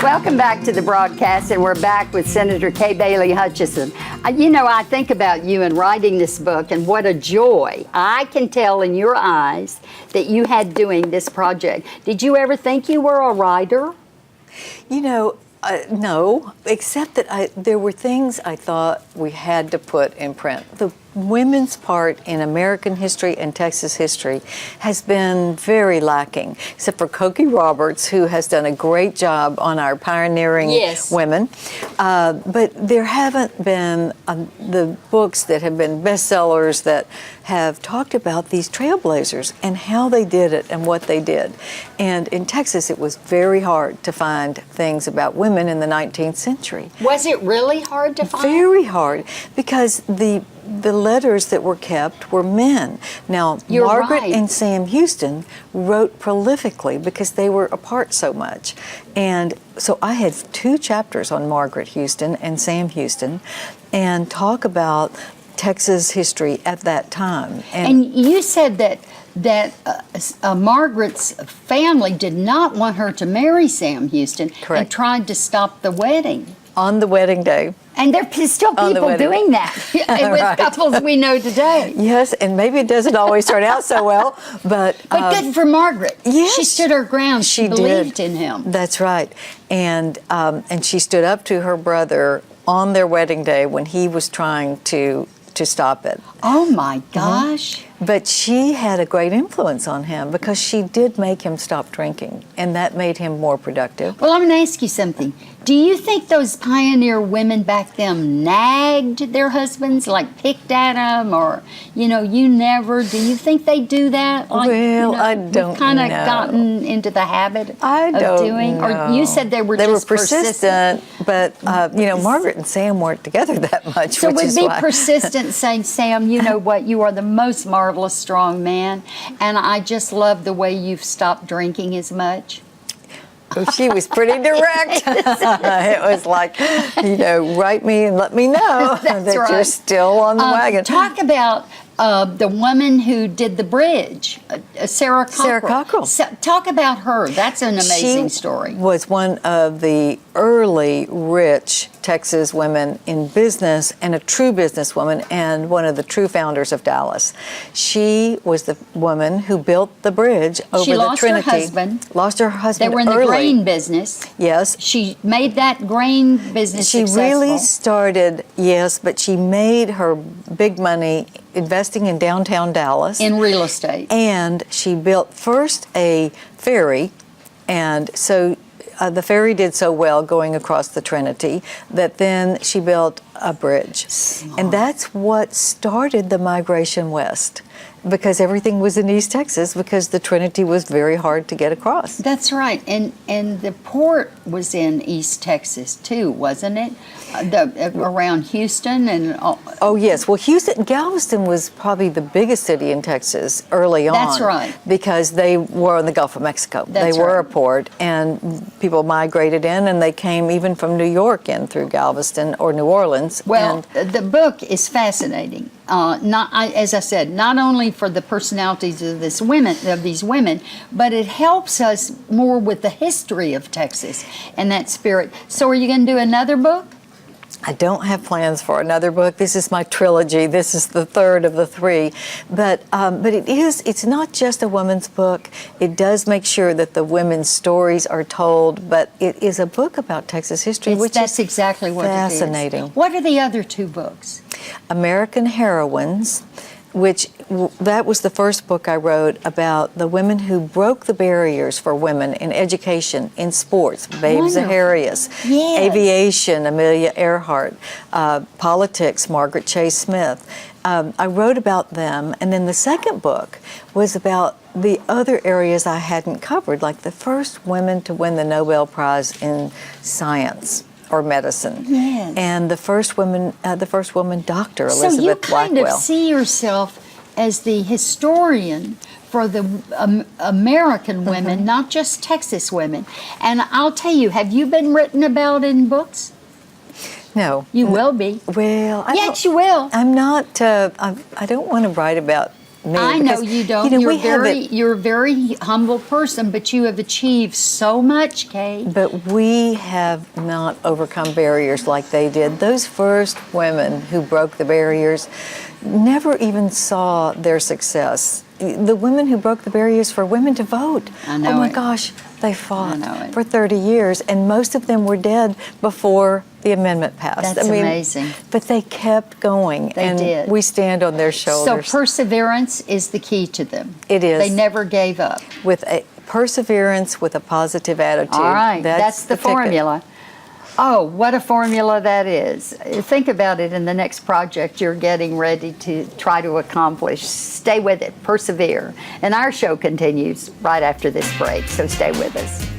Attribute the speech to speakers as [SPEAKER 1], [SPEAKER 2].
[SPEAKER 1] Welcome back to the broadcast, and we're back with Senator Kay Bailey Hutchison. I think about you in writing this book, and what a joy. I can tell in your eyes that you had doing this project. Did you ever think you were a writer?
[SPEAKER 2] No, except that there were things I thought we had to put in print. The women's part in American history and Texas history has been very lacking, except for Cokie Roberts, who has done a great job on our pioneering women. But there haven't been the books that have been bestsellers that have talked about these trailblazers and how they did it and what they did. And in Texas, it was very hard to find things about women in the 19th century.
[SPEAKER 1] Was it really hard to find?
[SPEAKER 2] Very hard, because the letters that were kept were men. Now,
[SPEAKER 1] You're
[SPEAKER 2] Margaret
[SPEAKER 1] right.
[SPEAKER 2] and Sam Houston wrote prolifically because they were apart so much. And so I had 2 chapters on Margaret Houston and Sam Houston and talk about Texas history at that time.
[SPEAKER 1] And you said that Margaret's family did not want her to marry Sam Houston.
[SPEAKER 2] Correct.
[SPEAKER 1] And tried to stop the wedding.
[SPEAKER 2] On the wedding day.
[SPEAKER 1] And there's still people doing that with
[SPEAKER 2] Right.
[SPEAKER 1] couples we know today.
[SPEAKER 2] Yes, and maybe it doesn't always turn out so well, but
[SPEAKER 1] good for Margaret.
[SPEAKER 2] yes,
[SPEAKER 1] She stood her ground. She believed
[SPEAKER 2] did.
[SPEAKER 1] in him.
[SPEAKER 2] That's right. And she stood up to her brother on their wedding day when he was trying to stop it.
[SPEAKER 1] Oh my gosh.
[SPEAKER 2] But she had a great influence on him because she did make him stop drinking, and that made him more productive.
[SPEAKER 1] Well, I'm going to ask you something. Do you think those pioneer women back then nagged their husbands, like picked at them, or, you never? Do you think they do that? Like,
[SPEAKER 2] Well, I don't
[SPEAKER 1] we've kind of
[SPEAKER 2] know.
[SPEAKER 1] gotten into the habit of
[SPEAKER 2] don't
[SPEAKER 1] doing?
[SPEAKER 2] know.
[SPEAKER 1] Or you said they were just
[SPEAKER 2] persistent, but, Margaret and Sam weren't together that much,
[SPEAKER 1] So
[SPEAKER 2] which
[SPEAKER 1] would
[SPEAKER 2] is
[SPEAKER 1] be
[SPEAKER 2] why.
[SPEAKER 1] persistent, saying, Sam, you know what? You are the most marvelous strong man, and I just love the way you've stopped drinking as much.
[SPEAKER 2] She was pretty direct. It was like, write me and let me know that you're still on the wagon.
[SPEAKER 1] Talk about the woman who did the bridge, Sarah Cockrell.
[SPEAKER 2] Sarah Cockrell.
[SPEAKER 1] Talk about her. That's an amazing story.
[SPEAKER 2] She was one of the early rich Texas women in business, and a true businesswoman, and one of the true founders of Dallas. She was the woman who built the bridge over the Trinity. Lost her husband.
[SPEAKER 1] They were in
[SPEAKER 2] early.
[SPEAKER 1] the grain business.
[SPEAKER 2] Yes.
[SPEAKER 1] She made that grain business successful.
[SPEAKER 2] Really started, yes, but she made her big money investing in downtown Dallas.
[SPEAKER 1] In real estate.
[SPEAKER 2] And she built first a ferry, and so the ferry did so well going across the Trinity that then she built a bridge.
[SPEAKER 1] Smart.
[SPEAKER 2] And that's what started the migration west, because everything was in East Texas because the Trinity was very hard to get across.
[SPEAKER 1] That's right. And the port was in East Texas too, wasn't it? Around Houston and
[SPEAKER 2] Oh yes, well Galveston was probably the biggest city in Texas early on.
[SPEAKER 1] That's right.
[SPEAKER 2] Because they were in the Gulf of Mexico.
[SPEAKER 1] That's
[SPEAKER 2] they were
[SPEAKER 1] right.
[SPEAKER 2] a port, and people migrated in, and they came even from New York in through Galveston or New Orleans.
[SPEAKER 1] Well, the book is fascinating. As I said, not only for the personalities of these women, but it helps us more with the history of Texas and that spirit. So, are you going to do another book?
[SPEAKER 2] I don't have plans for another book. This is my trilogy. This is the third of the 3. But it's not just a woman's book. It does make sure that the women's stories are told, but it is a book about Texas history,
[SPEAKER 1] That's exactly what
[SPEAKER 2] fascinating.
[SPEAKER 1] It is. What are the other 2 books?
[SPEAKER 2] American Heroines, which that was the first book I wrote about the women who broke the barriers for women in education, in sports, Babe
[SPEAKER 1] Wonderful.
[SPEAKER 2] Zaharias,
[SPEAKER 1] Yes.
[SPEAKER 2] aviation, Amelia Earhart, politics, Margaret Chase Smith. I wrote about them, and then the second book was about the other areas I hadn't covered, like the first women to win the Nobel Prize in science or medicine,
[SPEAKER 1] Yes.
[SPEAKER 2] and the first woman doctor,
[SPEAKER 1] So
[SPEAKER 2] Elizabeth
[SPEAKER 1] you kind
[SPEAKER 2] Blackwell.
[SPEAKER 1] of see yourself as the historian for the American women, not just Texas women. And I'll tell you, have you been written about in books?
[SPEAKER 2] No.
[SPEAKER 1] You will be.
[SPEAKER 2] Well,
[SPEAKER 1] Yes, you will.
[SPEAKER 2] I'm not. I don't want to write about me.
[SPEAKER 1] I know
[SPEAKER 2] because,
[SPEAKER 1] you don't. You're a very humble person, but you have achieved so much, Kate.
[SPEAKER 2] But we have not overcome barriers like they did. Those first women who broke the barriers never even saw their success. The women who broke the barriers for women to vote.
[SPEAKER 1] I know
[SPEAKER 2] oh my
[SPEAKER 1] it.
[SPEAKER 2] gosh, they fought
[SPEAKER 1] I know it.
[SPEAKER 2] for 30 years, and most of them were dead before the amendment passed.
[SPEAKER 1] That's amazing.
[SPEAKER 2] But they kept going,
[SPEAKER 1] They did.
[SPEAKER 2] we stand on their
[SPEAKER 1] So
[SPEAKER 2] shoulders.
[SPEAKER 1] perseverance is the key to them.
[SPEAKER 2] It is.
[SPEAKER 1] They never gave up.
[SPEAKER 2] With a perseverance, with a positive attitude.
[SPEAKER 1] All right, that's the
[SPEAKER 2] ticket.
[SPEAKER 1] formula. Oh, what a formula that is. Think about it in the next project you're getting ready to try to accomplish. Stay with it, persevere. And our show continues right after this break, so stay with us.